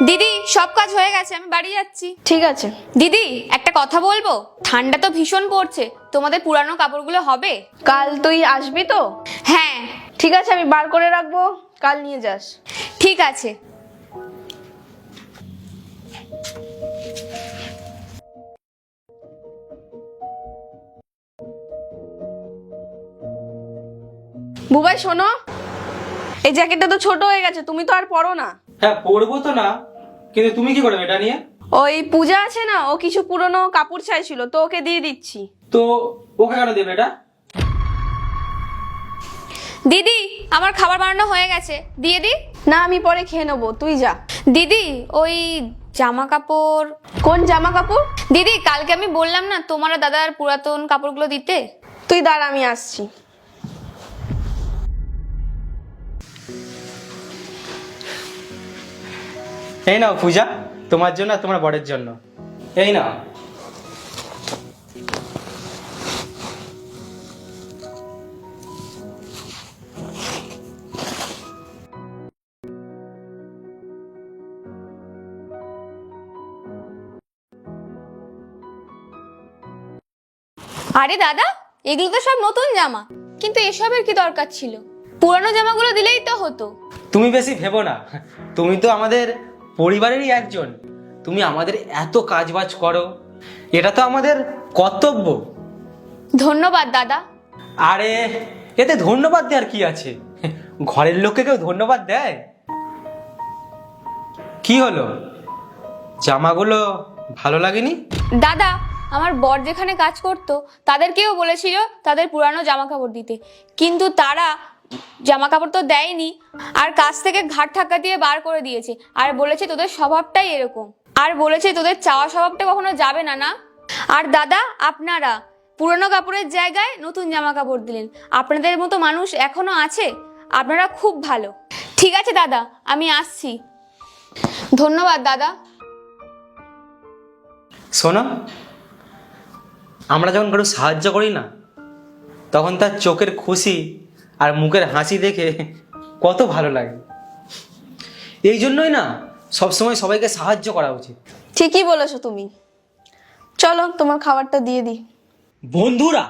দিদি সব কাজ হয়ে গেছে, আমি বাড়ি যাচ্ছি। ঠিক আছে। দিদি একটা কথা বলবো, ঠান্ডা তো ভীষণ পড়ছে, তোমাদের পুরানো কাপড়গুলো হবে? কাল তুই আসবি তো? হ্যাঁ। ঠিক আছে, আমি বার করে রাখবো, কাল নিয়ে যাস। ঠিক আছে। বুবাই শোনো, এই জ্যাকেটটা তো ছোট হয়ে গেছে, তুমি তো আর পরো না। হ্যাঁ পরবো তো না, কিন্তু তুমি কি করবে এটা নিয়ে? ওই পূজা আছে না, ও কিছু পুরনো কাপড় চাইছিল, তো ওকে দিয়ে দিচ্ছি। তো ওকে কেন দেবে এটা? দিদি আমার খাবার বানানো হয়ে গেছে, দিয়ে দি। না, আমি পরে খেয়ে নেবো, তুই যা। দিদি ওই জামা কাপড়। কোন জামা কাপড়? দিদি কালকে আমি বললাম না তোমার আর দাদার পুরাতন কাপড়গুলো দিতে। তুই দাঁড়া, আমি আসছি। এই নাও পূজা, তোমার জন্য আর তোমার বরের জন্য, এই নাও। আরে দাদা, এগুলো তো সব নতুন জামা, কিন্তু এসবের কি দরকার ছিল? পুরানো জামাগুলো দিলেই তো হতো। তুমি বেশি ভেবো না, তুমি তো আমাদের পরিবারেরই একজন, তুমি আমাদের এত কাজবাজ করো, এটা তো আমাদের কর্তব্য। ধন্যবাদ দাদা। আরে এতে ধন্যবাদ দেওয়ার কি আছে, ঘরের লোককে কেউ ধন্যবাদ দেয়? কি হলো, জামাগুলো ভালো লাগেনি? দাদা আমার বর যেখানে কাজ করতো তাদেরকেও বলেছিল তাদের পুরানো জামা কাপড় দিতে, কিন্তু তারা জামা কাপড় তো দেয়নি, আর কাছ থেকে ঘাট ধাক্কা দিয়ে বার করে দিয়েছে, আর বলেছে তোদের স্বভাবটাই এরকম, আর বলেছে তোদের চাওয়া স্বভাবটা কখনো যাবে না। না, আর দাদা আপনারা পুরানো কাপড়ের জায়গায় নতুন জামা কাপড় দিলেন, আপনাদের মতো মানুষ এখনো আছে, আপনারা খুব ভালো। ঠিক আছে দাদা, আমি আসছি। ধন্যবাদ দাদা। শোনো, আমরা যখন কারো সাহায্য করি না, তখন তার চোখের খুশি আর মুখের হাসি দেখে কত ভালো লাগে। এই জন্যই না সবসময় সবাইকে সাহায্য করা উচিত। ঠিকই বলেছো তুমি, চলো তোমার খাবারটা দিয়ে দিই। বন্ধুরা,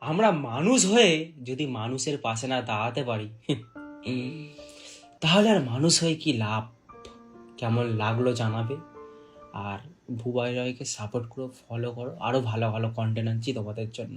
আমরা মানুষ হয়ে যদি মানুষের পাশে না দাঁড়াতে পারি, তাহলে আর মানুষ হয়ে কি লাভ? কেমন লাগলো জানাবে, আর বুবাই রয়কে সাপোর্ট করো, ফলো করো, আরো ভালো ভালো কন্টেন্ট আনছি তোমাদের জন্য।